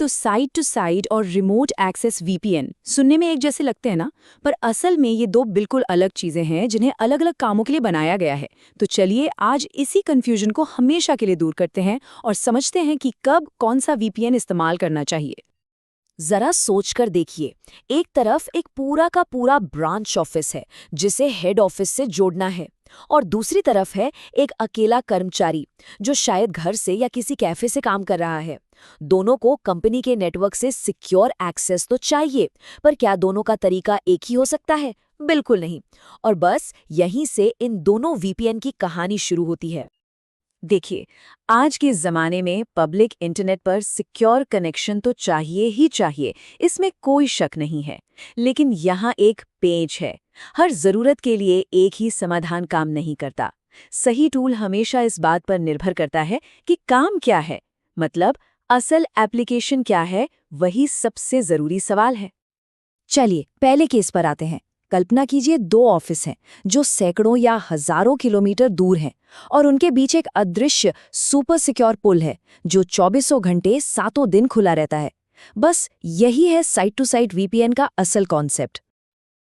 तो side to side और remote access VPN सुनने में एक जैसे लगते हैं ना, पर असल में ये दो बिल्कुल अलग चीजें हैं जिन्हें अलग अलग कामों के लिए बनाया गया है। तो चलिए आज इसी कंफ्यूजन को हमेशा के लिए दूर करते हैं और समझते हैं कि कब कौन सा वीपीएन इस्तेमाल करना चाहिए। जरा सोचकर देखिए, एक तरफ एक पूरा का पूरा ब्रांच ऑफिस है जिसे हेड ऑफिस से जोड़ना है, और दूसरी तरफ है एक अकेला कर्मचारी जो शायद घर से या किसी कैफे से काम कर रहा है। दोनों को कंपनी के नेटवर्क से सिक्योर एक्सेस तो चाहिए, पर क्या दोनों का तरीका एक ही हो सकता है? बिल्कुल नहीं। और बस यहीं से इन दोनों वीपीएन की कहानी शुरू होती है। देखिए, आज के ज़माने में पब्लिक इंटरनेट पर सिक्योर कनेक्शन तो चाहिए ही चाहिए, इसमें कोई शक नहीं है। लेकिन यहाँ एक पेंच है, हर ज़रूरत के लिए एक ही समाधान काम नहीं करता। सही टूल हमेशा इस बात पर निर्भर करता है कि काम क्या है, मतलब असल एप्लीकेशन क्या है, वही सबसे ज़रूरी सवाल है। चलिए पहले केस पर आते हैं। कल्पना कीजिए, दो ऑफिस हैं जो सैकड़ों या हजारों किलोमीटर दूर हैं, और उनके बीच एक अदृश्य सुपर सिक्योर पुल है जो 24 घंटे सातों दिन खुला रहता है। बस यही है साइट टू साइट वीपीएन का असल कॉन्सेप्ट।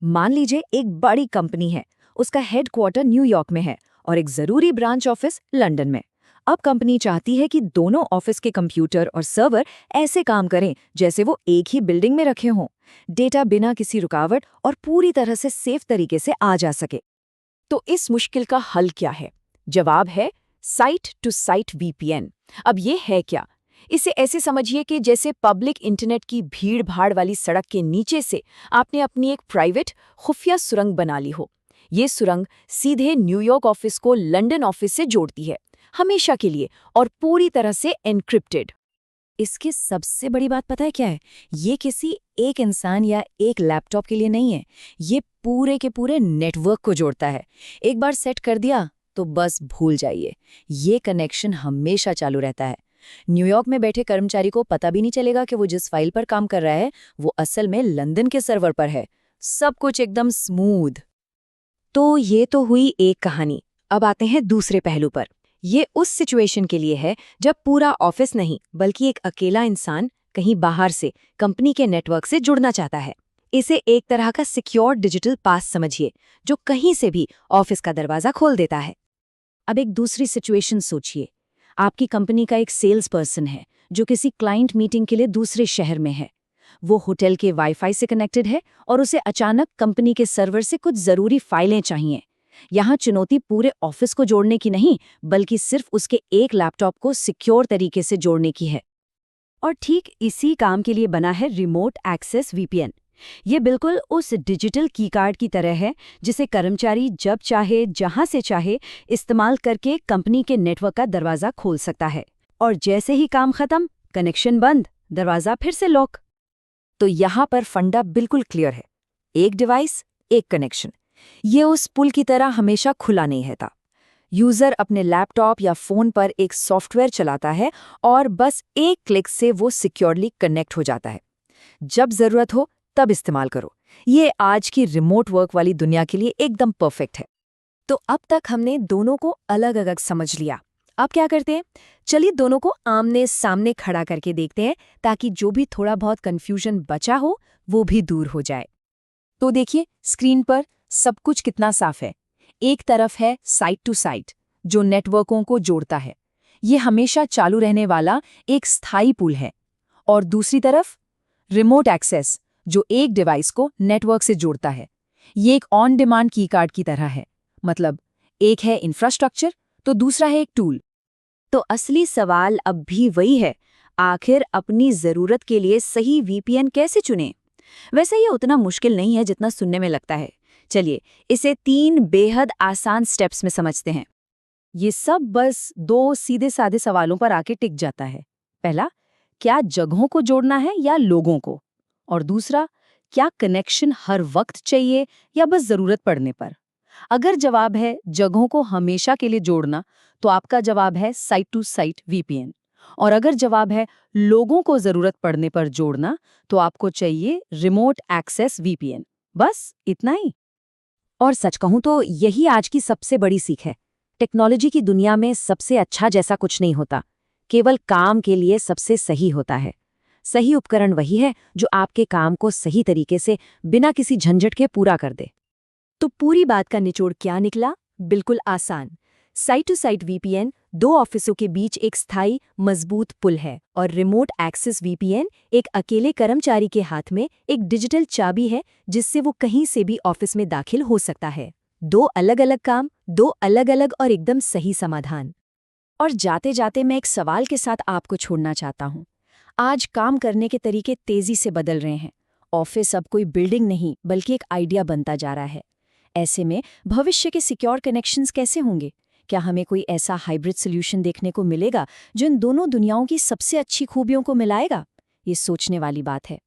मान लीजिए एक बड़ी कंपनी है, उसका हेडक्वार्टर न्यूयॉर्क में है और एक जरूरी ब्रांच ऑफिस लंदन में। अब कंपनी चाहती है कि दोनों ऑफिस के कंप्यूटर और सर्वर ऐसे काम करें जैसे वो एक ही बिल्डिंग में रखे हों, डेटा बिना किसी रुकावट और पूरी तरह से सेफ तरीके से आ जा सके। तो इस मुश्किल का हल क्या है? जवाब है साइट टू साइट वीपीएन। अब ये है क्या? इसे ऐसे समझिए कि जैसे पब्लिक इंटरनेट की भीड़-भाड़ वाली सड़क के नीचे से आपने अपनी एक प्राइवेट खुफिया सुरंग बना ली हो। ये सुरंग सीधे न्यूयॉर्क ऑफिस को लंदन ऑफिस से जोड़ती है, हमेशा के लिए और पूरी तरह से एन्क्रिप्टेड। इसकी सबसे बड़ी बात पता है क्या है? ये किसी एक इंसान या एक लैपटॉप के लिए नहीं है, ये पूरे के पूरे नेटवर्क को जोड़ता है। एक बार सेट कर दिया तो बस भूल जाइए, ये कनेक्शन हमेशा चालू रहता है। न्यूयॉर्क में बैठे कर्मचारी को पता भी नहीं चलेगा कि वो जिस फाइल पर काम कर रहा है वो असल में लंदन के सर्वर पर है। सब कुछ एकदम स्मूथ। तो ये तो हुई एक कहानी। अब आते हैं दूसरे पहलू पर। ये उस सिचुएशन के लिए है जब पूरा ऑफिस नहीं बल्कि एक अकेला इंसान कहीं बाहर से कंपनी के नेटवर्क से जुड़ना चाहता है। इसे एक तरह का सिक्योर डिजिटल पास समझिए, जो कहीं से भी ऑफिस का दरवाजा खोल देता है। अब एक दूसरी सिचुएशन सोचिए। आपकी कंपनी का एक सेल्स पर्सन है जो किसी क्लाइंट मीटिंग के लिए दूसरे शहर में है। वो होटल के वाईफाई से कनेक्टेड है और उसे अचानक कंपनी के सर्वर से कुछ जरूरी फाइलें चाहिए। यहाँ चुनौती पूरे ऑफिस को जोड़ने की नहीं, बल्कि सिर्फ उसके एक लैपटॉप को सिक्योर तरीके से जोड़ने की है। और ठीक इसी काम के लिए बना है रिमोट एक्सेस वीपीएन। ये बिल्कुल उस डिजिटल कीकार्ड की तरह है जिसे कर्मचारी जब चाहे जहां से चाहे इस्तेमाल करके कंपनी के नेटवर्क का दरवाजा खोल सकता है। और जैसे ही काम खत्म, कनेक्शन बंद, दरवाजा फिर से लॉक। तो यहाँ पर फंडा बिल्कुल क्लियर है, एक डिवाइस एक कनेक्शन। ये उस पुल की तरह हमेशा खुला नहीं रहता। यूजर अपने लैपटॉप या फोन पर एक सॉफ्टवेयर चलाता है और बस एक क्लिक से वो सिक्योरली कनेक्ट हो जाता है। जब जरूरत हो तब इस्तेमाल करो। ये आज की रिमोट वर्क वाली दुनिया के लिए एकदम परफेक्ट है। तो अब तक हमने दोनों को अलग अलग समझ लिया। अब क्या करते हैं? चलिए दोनों को आमने सामने खड़ा करके देखते हैं, ताकि जो भी थोड़ा बहुत कंफ्यूजन बचा हो वो भी दूर हो जाए। तो देखिए स्क्रीन पर सब कुछ कितना साफ है। एक तरफ है साइट टू साइट जो नेटवर्कों को जोड़ता है, ये हमेशा चालू रहने वाला एक स्थायी पुल है। और दूसरी तरफ रिमोट एक्सेस जो एक डिवाइस को नेटवर्क से जोड़ता है। ये एक ऑन डिमांड कीकार्ड की तरह है, मतलब एक है इंफ्रास्ट्रक्चर तो दूसरा है एक टूल। तो असली सवाल अब भी वही है, आखिर अपनी जरूरत के लिए सही वीपीएन कैसे चुनें? वैसे ये उतना मुश्किल नहीं है जितना सुनने में लगता है। चलिए इसे 3 बेहद आसान स्टेप्स में समझते हैं। ये सब बस 2 सीधे साधे सवालों पर आके टिक जाता है। पहला, क्या जगहों को जोड़ना है या लोगों को? और दूसरा, क्या कनेक्शन हर वक्त चाहिए या बस जरूरत पड़ने पर? अगर जवाब है जगहों को हमेशा के लिए जोड़ना, तो आपका जवाब है साइट टू साइट वीपीएन। और अगर जवाब है लोगों को जरूरत पड़ने पर जोड़ना, तो आपको चाहिए रिमोट एक्सेस वीपीएन। बस इतना ही। और सच कहूं तो यही आज की सबसे बड़ी सीख है। टेक्नोलॉजी की दुनिया में सबसे अच्छा जैसा कुछ नहीं होता, केवल काम के लिए सबसे सही होता है। सही उपकरण वही है जो आपके काम को सही तरीके से बिना किसी झंझट के पूरा कर दे। तो पूरी बात का निचोड़ क्या निकला? बिल्कुल आसान। साइट टू साइट वीपीएन दो ऑफिसों के बीच एक स्थायी मजबूत पुल है और रिमोट एक्सेस वीपीएन एक अकेले कर्मचारी के हाथ में एक डिजिटल चाबी है जिससे वो कहीं से भी ऑफिस में दाखिल हो सकता है। दो अलग अलग काम, दो अलग अलग और एकदम सही समाधान। और जाते जाते मैं एक सवाल के साथ आपको छोड़ना चाहता हूँ। आज काम करने के तरीके तेजी से बदल रहे हैं। ऑफिस अब कोई बिल्डिंग नहीं बल्कि एक आइडिया बनता जा रहा है। ऐसे में भविष्य के सिक्योर कनेक्शंस कैसे होंगे? क्या हमें कोई ऐसा हाइब्रिड सॉल्यूशन देखने को मिलेगा जो इन दोनों दुनियाओं की सबसे अच्छी खूबियों को मिलाएगा? ये सोचने वाली बात है।